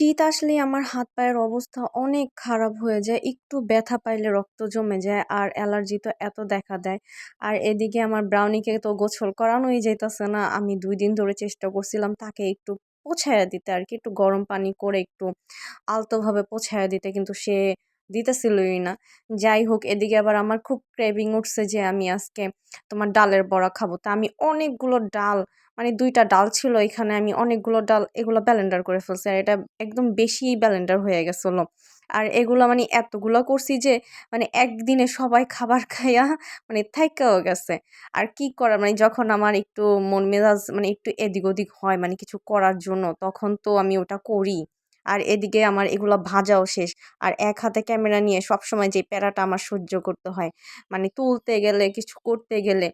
শীত আসলেই আমার হাত পায়ের অবস্থা অনেক খারাপ হয়ে যায়। একটু ব্যথা পাইলে রক্ত জমে যায়। আর অ্যালার্জি তো এত দেখা দেয়। আর এদিকে আমার ব্রাউনিকে তো গোসল করানোই যাইতেছে না। আমি ২ দিন ধরে চেষ্টা করছিলাম তাকে একটু পোছায়া দিতে আরকি। একটু গরম পানি করে একটু আলতোভাবে পোছায়া দিতে, কিন্তু সে দিতেছিলই না। যাই হোক, এদিকে আবার আমার খুব ক্রেভিং উঠছে যে আমি আজকে তোমার ডালের বড়া খাবো। তা আমি অনেকগুলো ডাল, মানে ২ টা ডাল ছিল এখানে, আমি অনেকগুলো ডাল এগুলো ব্লেন্ডার করে ফেলছি। আর এটা একদম বেশিই ব্লেন্ডার হয়ে গেছিল। আর এগুলা মানে এতগুলা করছি যে মানে একদিনে সবাই খাবার খাইয়া মানে থাইক্কাও গেছে। আর কি করার, মানে যখন আমার একটু মন মেজাজ মানে একটু এদিক ওদিক হয় মানে কিছু করার জন্য, তখন তো আমি ওটা করি। আর এদিকে আমার এগুলা ভাজাও শেষ। আর এক হাতে ক্যামেরা নিয়ে সবসময় যে প্যারাটা আমার সহ্য করতে হয়। মানে তুলতে গেলে, কিছু করতে গেলে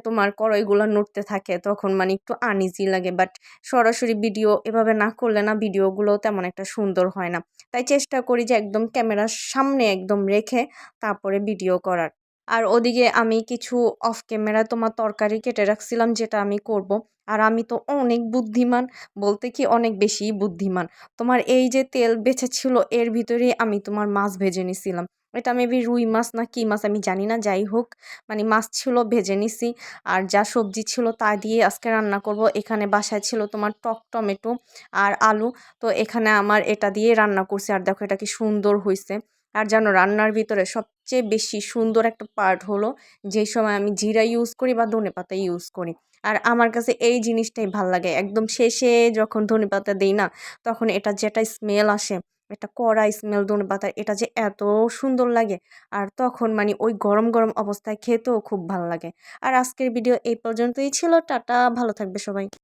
তোমার কড়াইগুলা নড়তে থাকে, তখন মানে একটু আনইজি লাগে। বাট সরাসরি ভিডিও এভাবে না করলে না ভিডিওগুলোও তেমন একটা সুন্দর হয় না। তাই চেষ্টা করি যে একদম ক্যামেরার সামনে একদম রেখে তারপরে ভিডিও করার। আর ওদিকে আমি কিছু অফ ক্যামেরা তোমার তরকারি কেটে রাখছিলাম যেটা আমি করব। আর আমি তো অনেক বুদ্ধিমান, বলতে কি অনেক বেশিই বুদ্ধিমান। তোমার এই যে তেল বেঁচেছিল এর ভিতরেই আমি তোমার মাছ ভেজে নিছিলাম। এটা মেবি রুই মাছ না কি মাছ আমি জানি না। যাই হোক, মানে মাছ ছিল ভেজে নিছি। আর যা সবজি ছিল তা দিয়ে আজকে রান্না করব। এখানে বাসায় ছিল তোমার টক টমেটো আর আলু। তো এখানে আমার এটা দিয়ে রান্না করছি। আর দেখো এটা কি সুন্দর হইছে। আর জানো, রান্নার ভিতরে সবচেয়ে বেশি সুন্দর একটা পার্ট হলো যেই সময় আমি জিরা ইউজ করি বা ধনেপাতা ইউজ করি। আর আমার কাছে এই জিনিসটাই ভাল লাগে। একদম শেষে যখন ধনেপাতা দেই না, তখন এটা যেটা স্মেল আসে, একটা কড়া স্মেল ধনেপাতার, এটা যে এত সুন্দর লাগে। আর তখন মানে ওই গরম গরম অবস্থায় খেতেও খুব ভাল লাগে। আর আজকের ভিডিও এই পর্যন্তই ছিল। টাটা, ভালো থাকবে সবাই।